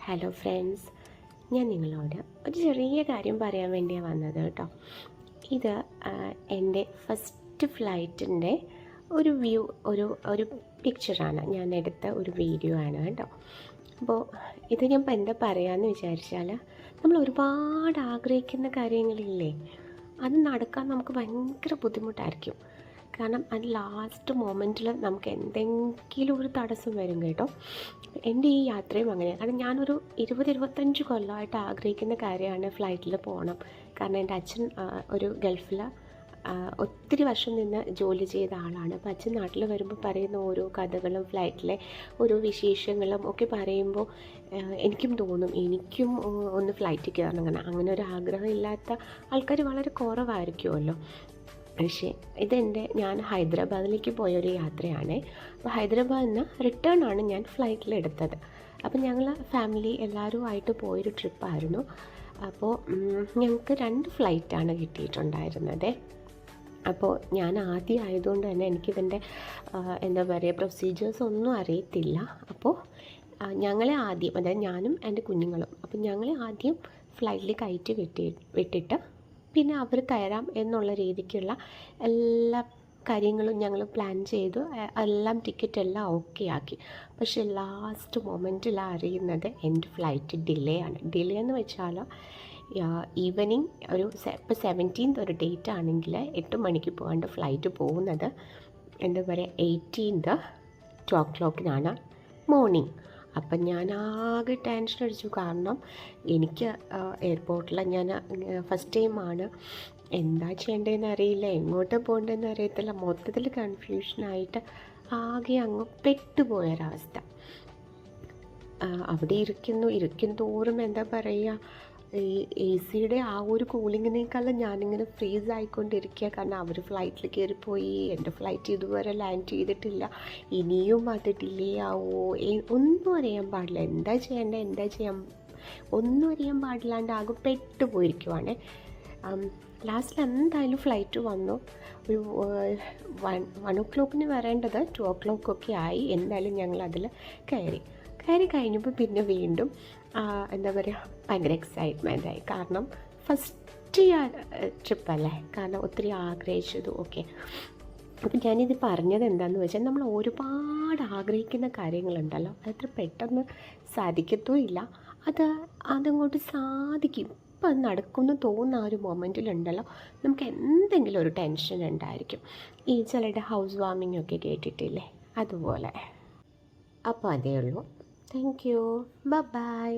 Hello friends, ഞാൻ നിങ്ങളോട് ഒരു ചെറിയ കാര്യം പറയാൻ വേണ്ടിയാണ് വന്നത് കേട്ടോ. ഇത് എൻ്റെ ഫസ്റ്റ് ഫ്ലൈറ്റിൻ്റെ ഒരു വ്യൂ, ഒരു പിക്ചറാണ്, ഞാൻ എടുത്ത ഒരു വീഡിയോ ആണ് കേട്ടോ. അപ്പോൾ ഇത് ഞാൻ ഇപ്പോൾ എന്താ പറയാമെന്ന് വിചാരിച്ചാൽ, നമ്മൾ ഒരുപാട് ആഗ്രഹിക്കുന്ന കാര്യങ്ങളില്ലേ, അത് നടക്കാൻ നമുക്ക് ഭയങ്കര ബുദ്ധിമുട്ടായിരിക്കും. കാരണം അത് ലാസ്റ്റ് മൊമെൻറ്റിൽ നമുക്ക് എന്തെങ്കിലും ഒരു തടസ്സം വരും കേട്ടോ. എൻ്റെ ഈ യാത്രയും അങ്ങനെയാണ്. കാരണം ഞാനൊരു 20-25 കൊല്ലമായിട്ട് ആഗ്രഹിക്കുന്ന കാര്യമാണ് ഫ്ലൈറ്റിൽ പോകണം. കാരണം എൻ്റെ അച്ഛൻ ഒരു ഗൾഫിൽ ഒത്തിരി വർഷം നിന്ന് ജോലി ചെയ്ത ആളാണ്. അപ്പോൾ അച്ഛൻ നാട്ടിൽ വരുമ്പോൾ പറയുന്ന ഓരോ കഥകളും ഫ്ലൈറ്റിലെ ഓരോ വിശേഷങ്ങളും ഒക്കെ പറയുമ്പോൾ എനിക്കും തോന്നും എനിക്കും ഒന്ന് ഫ്ലൈറ്റിൽ കയറണം. അങ്ങനെ ഒരു ആഗ്രഹം ഇല്ലാത്ത ആൾക്കാർ വളരെ കുറവായിരിക്കുമല്ലോ. പക്ഷേ ഞാൻ ഹൈദരാബാദിലേക്ക് പോയൊരു യാത്രയാണ്. അപ്പോൾ ഹൈദരാബാദിൽ നിന്ന് റിട്ടേൺ ആണ് ഞാൻ ഫ്ലൈറ്റിലെടുത്തത്. അപ്പോൾ ഞങ്ങൾ ഫാമിലി എല്ലാവരുമായിട്ട് പോയൊരു ട്രിപ്പായിരുന്നു. അപ്പോൾ ഞങ്ങൾക്ക് 2 ഫ്ലൈറ്റാണ് കിട്ടിയിട്ടുണ്ടായിരുന്നത്. അപ്പോൾ ഞാൻ ആദ്യം ആയതുകൊണ്ട് തന്നെ എനിക്കിതിൻ്റെ എന്താ പറയുക, പ്രൊസീജിയേഴ്സ് ഒന്നും അറിയത്തില്ല. അപ്പോൾ ഞങ്ങളെ ആദ്യം, അതായത് ഞാനും എൻ്റെ കുഞ്ഞുങ്ങളും, അപ്പോൾ ഞങ്ങളെ ആദ്യം ഫ്ലൈറ്റിൽ കയറ്റി വിട്ടിട്ട് പിന്നെ അവർ കയറാം എന്നുള്ള രീതിക്കുള്ള എല്ലാ കാര്യങ്ങളും ഞങ്ങൾ പ്ലാൻ ചെയ്തു. എല്ലാം ടിക്കറ്റെല്ലാം ഓക്കെ ആക്കി. പക്ഷേ ലാസ്റ്റ് മൊമെൻറ്റിൽ അറിയുന്നത് എൻ്റെ ഫ്ലൈറ്റ് ഡിലേ ആണ്. ഡിലേ എന്ന് വെച്ചാൽ ഈവനിങ് ഇപ്പോൾ 17th ഒരു ഡേറ്റ് ആണെങ്കിൽ 8 മണിക്ക് പോകേണ്ട ഫ്ലൈറ്റ് പോകുന്നത് എന്താ പറയുക 18th 2 o'clock മോർണിംഗ്. അപ്പം ഞാൻ ആകെ ടെൻഷൻ അടിച്ചു. കാരണം എനിക്ക് എയർപോർട്ടിൽ ഞാൻ ഫസ്റ്റ് ടൈമാണ്, എന്താ ചെയ്യേണ്ടതെന്ന് അറിയില്ല, എങ്ങോട്ട് പോകേണ്ടതെന്ന് അറിയത്തില്ല. മൊത്തത്തിൽ കൺഫ്യൂഷനായിട്ട് ആകെ അങ്ങ് പെട്ടുപോയൊരവസ്ഥ. അവിടെ ഇരിക്കും തോറും എന്താ പറയുക, ഈ AC-യുടെ ആ ഒരു കൂളിങ്ങിനേക്കാളും ഞാനിങ്ങനെ ഫ്രീസ് ആയിക്കൊണ്ടിരിക്കുക. കാരണം അവർ ഫ്ലൈറ്റിൽ കയറിപ്പോയി, എൻ്റെ ഫ്ലൈറ്റ് ഇതുവരെ ലാൻഡ് ചെയ്തിട്ടില്ല, ഇനിയും അത് ഡിലേ ആവുമോ, ഒന്നും അറിയാൻ പാടില്ല. എന്താ ചെയ്യാൻ ഒന്നും അറിയാൻ പാടില്ലാണ്ട് ആകെ പെട്ടുപോയിരിക്കുവാണ്. ലാസ്റ്റിൽ എന്തായാലും ഫ്ലൈറ്റ് വന്നു. ഒരു 1 o'clock വരേണ്ടത് 2 o'clock ഒക്കെ ആയി. എന്തായാലും ഞങ്ങളതിൽ കയറി കഴിഞ്ഞപ്പോൾ പിന്നെ വീണ്ടും എന്താ പറയുക, ഭയങ്കര എക്സൈറ്റ്മെൻറ്റായി. കാരണം ഫസ്റ്റ് ട്രിപ്പല്ലേ, കാരണം ഒത്തിരി ആഗ്രഹിച്ചത്. ഓക്കെ, അപ്പം ഞാനിത് പറഞ്ഞത് എന്താണെന്ന് വെച്ചാൽ, നമ്മൾ ഒരുപാട് ആഗ്രഹിക്കുന്ന കാര്യങ്ങളുണ്ടല്ലോ, അതത്ര പെട്ടെന്ന് സാധിക്കത്തുമില്ല. അതങ്ങോട്ട് സാധിക്കും. ഇപ്പം അത് നടക്കുമെന്ന് തോന്നുന്ന ആ ഒരു മൊമെൻറ്റിലുണ്ടല്ലോ, നമുക്ക് എന്തെങ്കിലും ഒരു ടെൻഷൻ ഉണ്ടായിരിക്കും. ഈ ചിലരുടെ ഹൗസ് വാമിംഗ് ഒക്കെ കേട്ടിട്ടില്ലേ, അതുപോലെ. അപ്പോൾ അതേ ഉള്ളൂ. Thank you, by.